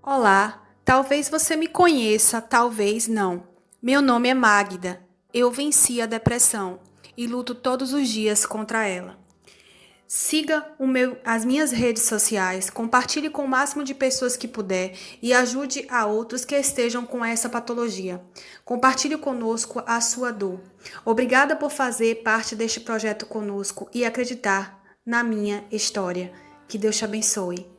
Olá, talvez você me conheça, talvez não. Meu nome é Magda. Eu venci a depressão e luto todos os dias contra ela. Siga as minhas redes sociais, compartilhe com o máximo de pessoas que puder e ajude a outros que estejam com essa patologia. Compartilhe conosco a sua dor. Obrigada por fazer parte deste projeto conosco e acreditar na minha história. Que Deus te abençoe.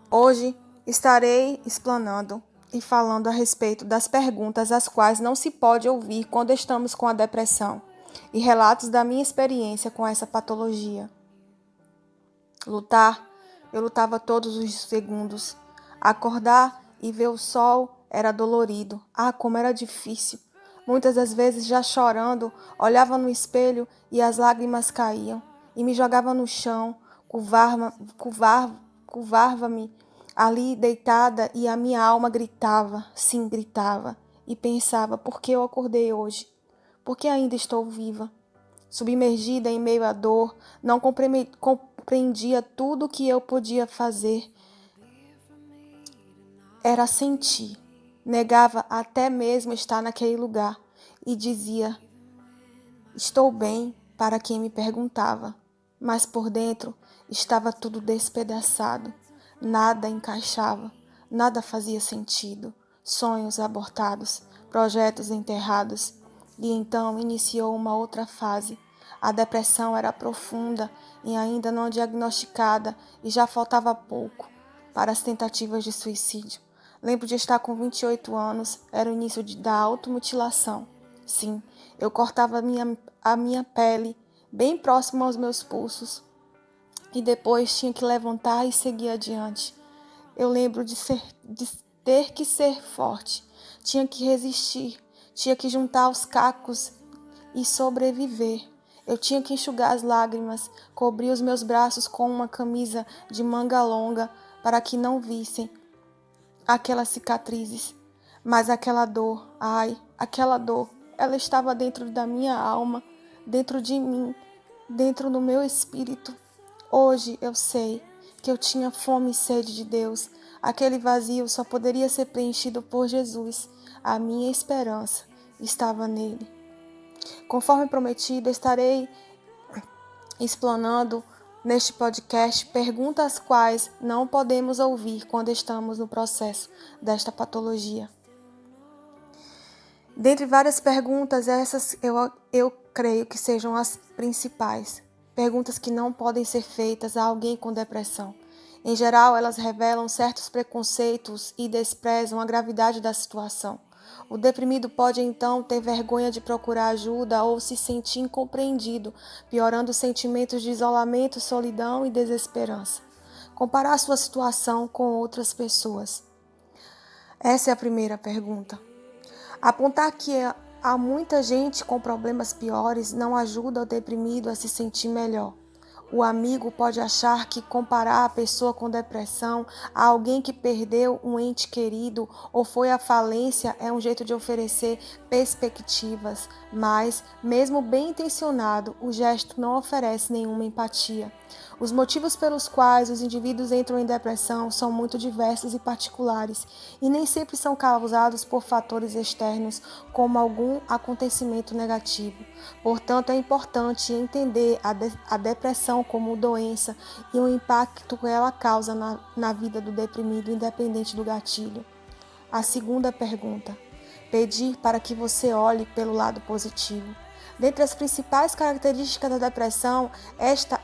Hoje estarei explanando e falando a respeito das perguntas as quais não se pode ouvir quando estamos com a depressão e relatos da minha experiência com essa patologia. Eu lutava todos os segundos. Acordar e ver o sol era dolorido. Ah, como era difícil. Muitas das vezes, já chorando, olhava no espelho e as lágrimas caíam e me jogava no chão, curvava-me ali deitada e a minha alma gritava, sim, gritava, e pensava: por que eu acordei hoje? Por que ainda estou viva? Submergida em meio à dor, não compreendia tudo o que eu podia fazer. Era sentir. Negava até mesmo estar naquele lugar e dizia: estou bem, para quem me perguntava. Mas por dentro estava tudo despedaçado. Nada encaixava, nada fazia sentido. Sonhos abortados, projetos enterrados. E então iniciou uma outra fase. A depressão era profunda e ainda não diagnosticada e já faltava pouco para as tentativas de suicídio. Lembro de estar com 28 anos, era o início da automutilação. Sim, eu cortava a minha pele bem próximo aos meus pulsos e depois tinha que levantar e seguir adiante. Eu lembro de ter que ser forte, tinha que resistir, tinha que juntar os cacos e sobreviver. Eu tinha que enxugar as lágrimas, cobrir os meus braços com uma camisa de manga longa para que não vissem aquelas cicatrizes. Mas aquela dor, ai, aquela dor, ela estava dentro da minha alma, dentro de mim, dentro do meu espírito. Hoje eu sei que eu tinha fome e sede de Deus. Aquele vazio só poderia ser preenchido por Jesus. A minha esperança estava nele. Conforme prometido, estarei explanando neste podcast perguntas quais não podemos ouvir quando estamos no processo desta patologia. Dentre várias perguntas, essas eu creio que sejam as principais. Perguntas que não podem ser feitas a alguém com depressão. Em geral, elas revelam certos preconceitos e desprezam a gravidade da situação. O deprimido pode então ter vergonha de procurar ajuda ou se sentir incompreendido, piorando os sentimentos de isolamento, solidão e desesperança. Comparar sua situação com outras pessoas. Essa é a primeira pergunta. Apontar que há muita gente com problemas piores não ajuda o deprimido a se sentir melhor. O amigo pode achar que comparar a pessoa com depressão a alguém que perdeu um ente querido ou foi à falência é um jeito de oferecer perspectivas, mas, mesmo bem intencionado, o gesto não oferece nenhuma empatia. Os motivos pelos quais os indivíduos entram em depressão são muito diversos e particulares, e nem sempre são causados por fatores externos, como algum acontecimento negativo. Portanto, é importante entender a depressão como doença e o impacto que ela causa na vida do deprimido, independente do gatilho. A segunda pergunta: pedir para que você olhe pelo lado positivo. Dentre as principais características da depressão, esta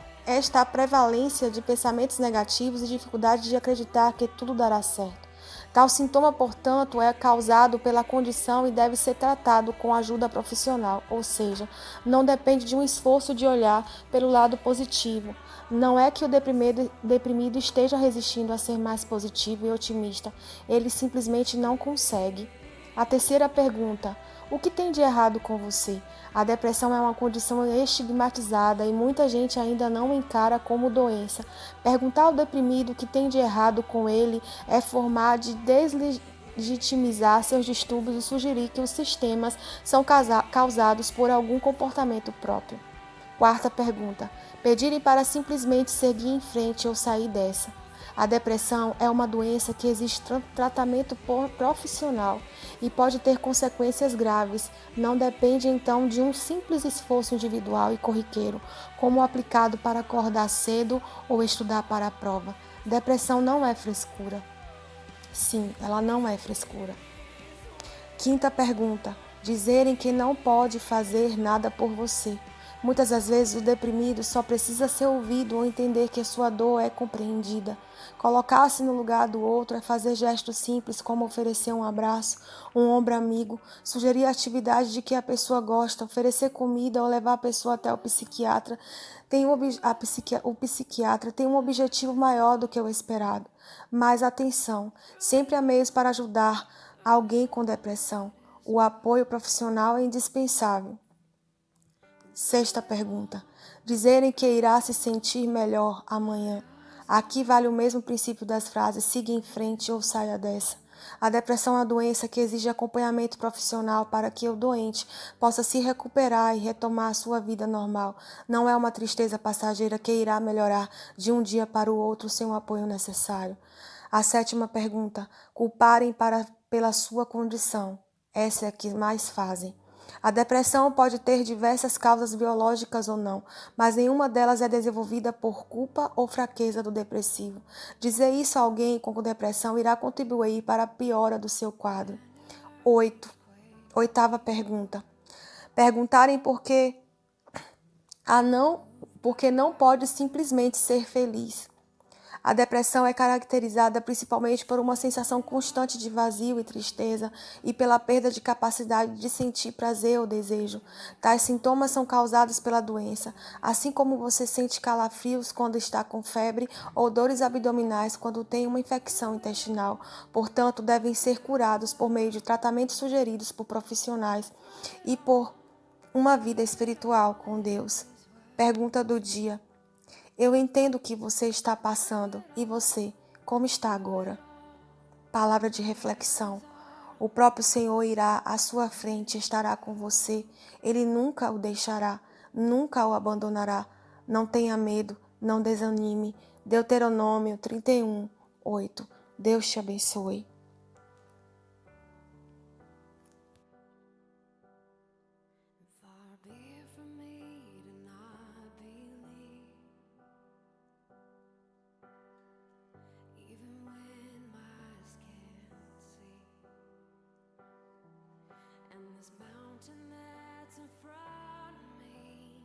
a prevalência de pensamentos negativos e dificuldade de acreditar que tudo dará certo. Tal sintoma, portanto, é causado pela condição e deve ser tratado com ajuda profissional, ou seja, não depende de um esforço de olhar pelo lado positivo. Não é que o deprimido esteja resistindo a ser mais positivo e otimista, ele simplesmente não consegue. A terceira pergunta: o que tem de errado com você? A depressão é uma condição estigmatizada e muita gente ainda não encara como doença. Perguntar ao deprimido o que tem de errado com ele é formar de deslegitimizar seus distúrbios e sugerir que os sistemas são causados por algum comportamento próprio. Quarta pergunta: pedirem para simplesmente seguir em frente ou sair dessa. A depressão é uma doença que exige tratamento profissional e pode ter consequências graves. Não depende então de um simples esforço individual e corriqueiro, como o aplicado para acordar cedo ou estudar para a prova. Depressão não é frescura. Sim, ela não é frescura. Quinta pergunta: dizerem que não pode fazer nada por você. Muitas das vezes o deprimido só precisa ser ouvido ou entender que sua dor é compreendida. Colocar-se no lugar do outro é fazer gestos simples como oferecer um abraço, um ombro amigo, sugerir atividade de que a pessoa gosta, oferecer comida ou levar a pessoa até o psiquiatra. O psiquiatra tem um objetivo maior do que o esperado. Mas atenção, sempre há meios para ajudar alguém com depressão. O apoio profissional é indispensável. Sexta pergunta: dizerem que irá se sentir melhor amanhã. Aqui vale o mesmo princípio das frases siga em frente ou saia dessa. A depressão é uma doença que exige acompanhamento profissional para que o doente possa se recuperar e retomar a sua vida normal. Não é uma tristeza passageira que irá melhorar de um dia para o outro sem o apoio necessário. A sétima pergunta: culparem pela sua condição. Essa é a que mais fazem. A depressão pode ter diversas causas biológicas ou não, mas nenhuma delas é desenvolvida por culpa ou fraqueza do depressivo. Dizer isso a alguém com depressão irá contribuir para a piora do seu quadro. 8. Oitava pergunta: perguntarem porque não pode simplesmente ser feliz. A depressão é caracterizada principalmente por uma sensação constante de vazio e tristeza e pela perda de capacidade de sentir prazer ou desejo. Tais sintomas são causados pela doença, assim como você sente calafrios quando está com febre ou dores abdominais quando tem uma infecção intestinal. Portanto, devem ser curados por meio de tratamentos sugeridos por profissionais e por uma vida espiritual com Deus. Pergunta do dia: eu entendo o que você está passando. E você, como está agora? Palavra de reflexão. O próprio Senhor irá à sua frente e estará com você. Ele nunca o deixará, nunca o abandonará. Não tenha medo, não desanime. Deuteronômio 31, 8. Deus te abençoe. This mountain that's in front of me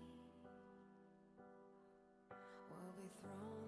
will be thrown